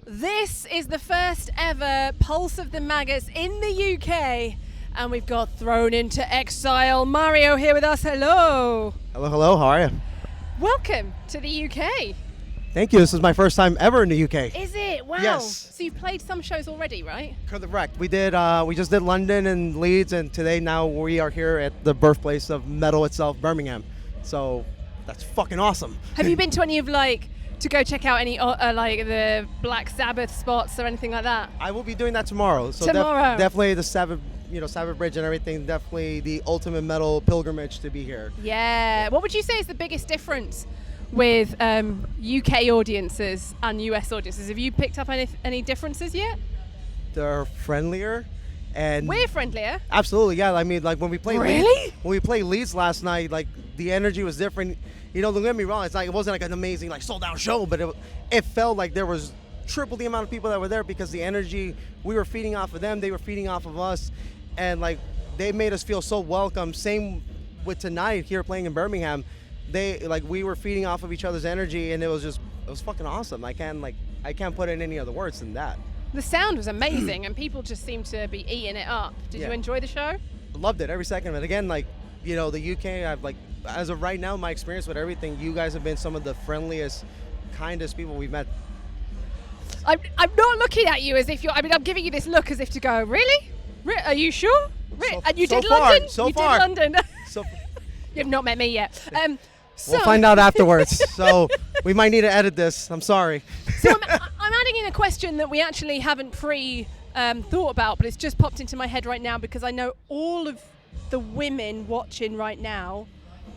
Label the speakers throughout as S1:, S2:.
S1: This is the first ever Pulse of the Maggots in the UK, and we've got Thrown Into Exile. Mario here with us. Hello.
S2: Hello. How are you?
S1: Welcome to the UK.
S2: Thank you. This is my first time ever in the UK.
S1: Is it? Wow.
S2: Yes.
S1: So you've played some shows already, right?
S2: Correct. We did. We just did London and Leeds, and today now we are here at the birthplace of metal itself, Birmingham. So that's fucking awesome.
S1: Have you been to any of to go check out any the Black Sabbath spots or anything like that?
S2: I will be doing that tomorrow. So
S1: Tomorrow.
S2: Definitely the Savage Bridge and everything. Definitely the ultimate metal pilgrimage to be here.
S1: Yeah. What would you say is the biggest difference with UK audiences and US audiences? Have you picked up any differences yet?
S2: They're friendlier, and
S1: we're friendlier.
S2: Absolutely, yeah. I mean, like when we played Leeds last night, like the energy was different. Don't get me wrong. It wasn't like an amazing sold out show, but it felt like there was triple the amount of people that were there because the energy, we were feeding off of them, they were feeding off of us, and they made us feel so welcome. Same with tonight here playing in Birmingham. We were feeding off of each other's energy, and it was fucking awesome. I can't put in any other words than that.
S1: The sound was amazing, and people just seemed to be eating it up. Did you enjoy the show?
S2: Loved it, every second of it. Again, the UK, I've as of right now, my experience with everything, you guys have been some of the friendliest, kindest people we've met.
S1: I'm not looking at you as if you're. I'm giving you this look as if to go, really? Are you sure? And you did London?
S2: So far.
S1: You did London. You've not met me yet.
S2: We'll find out afterwards. So we might need to edit this. I'm sorry.
S1: So I'm adding in a question that we actually haven't thought about, but it's just popped into my head right now because I know all of the women watching right now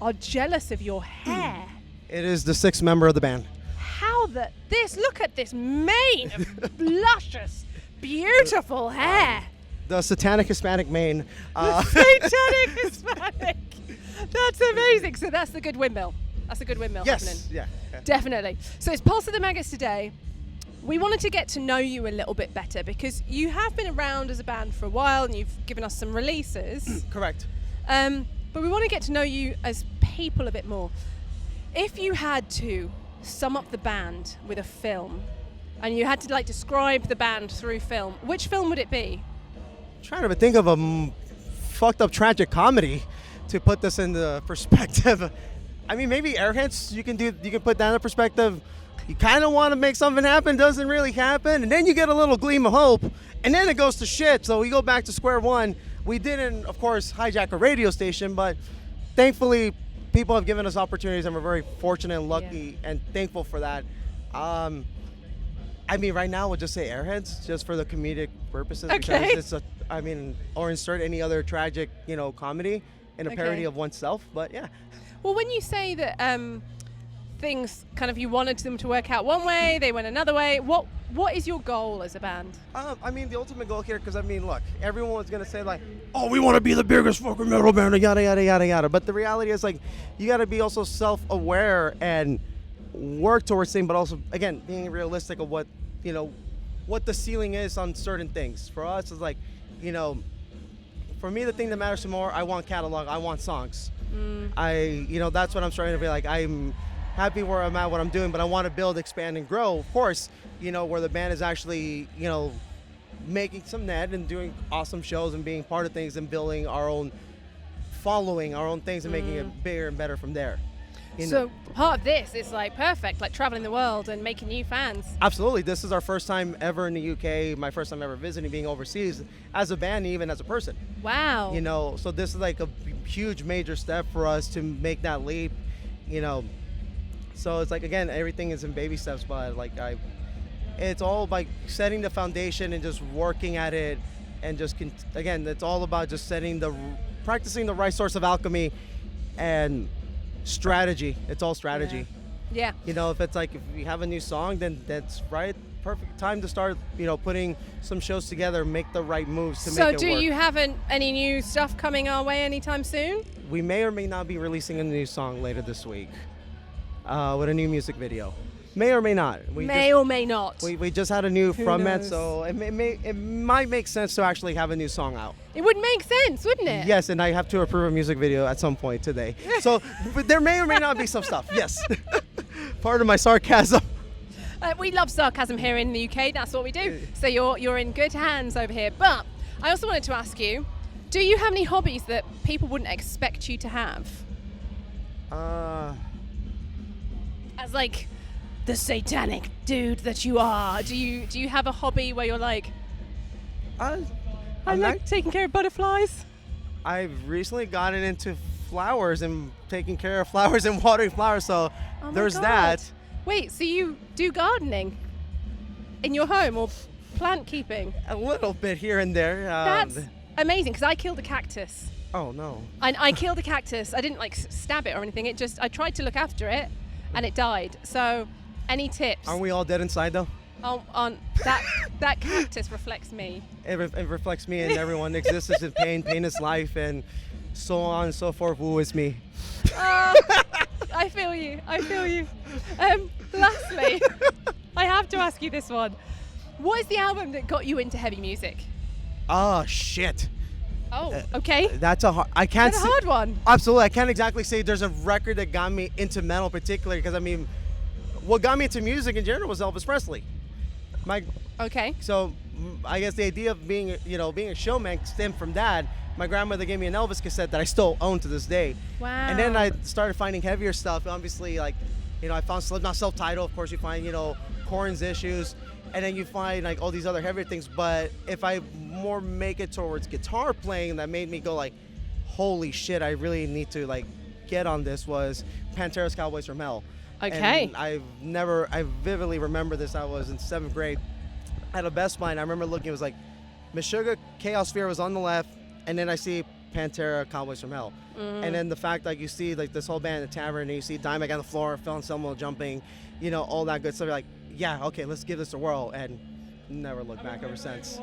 S1: are jealous of your hair.
S2: It is the sixth member of the band.
S1: Look at this mane of luscious, beautiful hair.
S2: The satanic Hispanic mane.
S1: Satanic Hispanic. That's amazing. So that's the good windmill. Happening.
S2: Yes, yeah.
S1: Definitely. So it's Pulse of the Maggots today. We wanted to get to know you a little bit better because you have been around as a band for a while and you've given us some releases.
S2: Correct.
S1: But we want to get to know you as people a bit more. If you had to sum up the band with a film and you had to describe the band through film, which film would it be?
S2: I'm trying to think of a fucked up tragic comedy to put this into perspective. I mean, maybe Airheads, you can put that in perspective. You kind of want to make something happen, doesn't really happen, and then you get a little gleam of hope, and then it goes to shit. So we go back to square one. We didn't, of course, hijack a radio station, but thankfully people have given us opportunities, and we're very fortunate and lucky and thankful for that. I mean, right now we'll just say Airheads, just for the comedic purposes.
S1: Okay.
S2: Because or insert any other tragic, comedy in a parody of oneself. But yeah.
S1: Well, when you say that things you wanted them to work out one way, they went another way, what is your goal as a band?
S2: I mean, the ultimate goal here, because look, everyone's gonna say oh, we want to be the biggest fucking metal band, yada yada yada yada. But the reality is you got to be also self-aware and work towards things, but also again being realistic of what the ceiling is on certain things. For us, it's for me the thing that matters more. I want catalog. I want songs. That's what I'm starting to be like. I'm happy where I'm at, what I'm doing, but I want to build, expand, and grow. Of course, where the band is actually, making some net and doing awesome shows and being part of things and building our own following, our own things and making it bigger and better from there.
S1: So part of this is perfect, traveling the world and making new fans.
S2: Absolutely. This is our first time ever in the UK, my first time ever visiting, being overseas as a band, even as a person.
S1: Wow.
S2: So this is a huge major step for us to make that leap, So it's again, everything is in baby steps, but it's all by setting the foundation and just working at it, and just again, it's all about just practicing the right source of alchemy and strategy. It's all strategy.
S1: Yeah.
S2: If it's if we have a new song, then that's right. Perfect time to start, putting some shows together, make the right moves to make it work.
S1: So do you have any new stuff coming our way anytime soon?
S2: We may or may not be releasing a new song later this week with a new music video. May or may not.
S1: May or may not.
S2: We just had a new frontman, so it might make sense to actually have a new song out.
S1: It would make sense, wouldn't it?
S2: Yes, and I have to approve a music video at some point today. So but there may or may not be some stuff, yes. Part of my sarcasm.
S1: We love sarcasm here in the UK. That's what we do. So you're in good hands over here. But I also wanted to ask you, do you have any hobbies that people wouldn't expect you to have? As like the satanic dude that you are, do you have a hobby where you're like, I like taking care of butterflies?
S2: I've recently gotten into flowers and taking care of flowers and watering flowers, so there's that.
S1: Wait, so you do gardening in your home or plant keeping?
S2: A little bit here and there.
S1: That's amazing, because I killed a cactus.
S2: Oh no.
S1: I killed a cactus. I didn't like stab it or anything. I tried to look after it and it died. So any tips?
S2: Aren't we all dead inside though?
S1: On that cactus reflects me.
S2: It reflects me, and everyone exists in pain. Pain is life, and so on and so forth. Woo is me.
S1: I feel you. Lastly, I have to ask you this one. What is the album that got you into heavy music?
S2: Oh shit.
S1: Oh, okay.
S2: That's a hard. I can't.
S1: That's a hard one.
S2: Absolutely, I can't exactly say there's a record that got me into metal particularly, because I mean, what got me into music in general was Elvis Presley.
S1: Okay.
S2: So I guess the idea of being a showman stemmed from that. My grandmother gave me an Elvis cassette that I still own to this day.
S1: Wow.
S2: And then I started finding heavier stuff. Obviously, like, I found Slipknot self-titled. Of course, you find, Korn's Issues. And then you find, like, all these other heavier things. But if I more make it towards guitar playing, that made me go, like, holy shit, I really need to, like, get on this, was Pantera's Cowboys from Hell.
S1: Okay.
S2: And I vividly remember this. I was in 7th grade at a Best Buy, and I remember looking, it was like, Meshuggah Chaos Fear was on the left, and then I see Pantera Cowboys from Hell. And then the fact, like, you see, like, this whole band in the tavern, and you see Dimebag on the floor, Phil Anselmo jumping, all that good stuff. You're like, yeah, okay, let's give this a whirl, and never looked back ever since.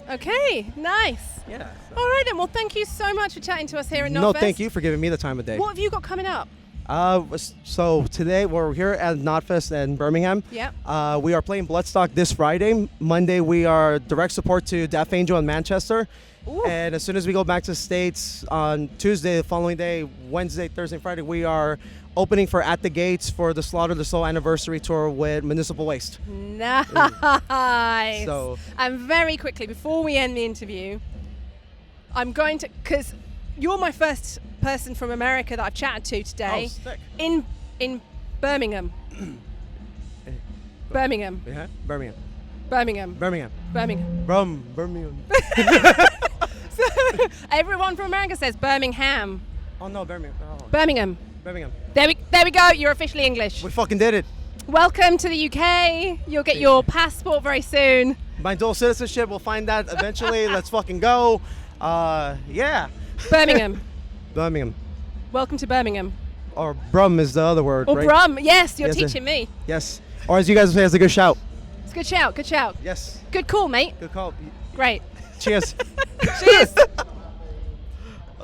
S1: Okay, nice.
S2: Yeah.
S1: All right then, well, thank you so much for chatting to us here at KNOTFEST.
S2: No, thank you for giving me the time of day.
S1: What have you got coming up?
S2: So today we're here at KNOTFEST in Birmingham.
S1: Yeah.
S2: We are playing Bloodstock this Friday. Monday we are direct support to Death Angel in Manchester.
S1: Ooh.
S2: And as soon as we go back to the States on Tuesday, the following day, Wednesday, Thursday, and Friday, we are opening for At the Gates for the Slaughter the Soul anniversary tour with Municipal Waste.
S1: Nice.
S2: So,
S1: and very quickly, before we end the interview, I'm going to, because you're my first person from America that I've chatted to today.
S2: Oh, sick.
S1: In Birmingham. Birmingham.
S2: Yeah, Birmingham.
S1: Birmingham.
S2: Birmingham.
S1: Birmingham.
S2: Birmingham.
S1: So, everyone from America says Birmingham.
S2: Oh no, Birmingham. Oh.
S1: Birmingham.
S2: Birmingham.
S1: There we go. You're officially English.
S2: We fucking did it.
S1: Welcome to the UK. You'll get your passport very soon.
S2: My dual citizenship, we'll find that eventually. Let's fucking go. Yeah.
S1: Birmingham.
S2: Birmingham.
S1: Welcome to Birmingham.
S2: Or Brum is the other word,
S1: Or
S2: right?
S1: Brum. Yes, you're
S2: Yes,
S1: teaching me.
S2: Yes. Or as you guys say, it's a good shout.
S1: It's a good shout. Good shout.
S2: Yes.
S1: Good call, mate.
S2: Good call.
S1: Great.
S2: Cheers.
S1: Cheers.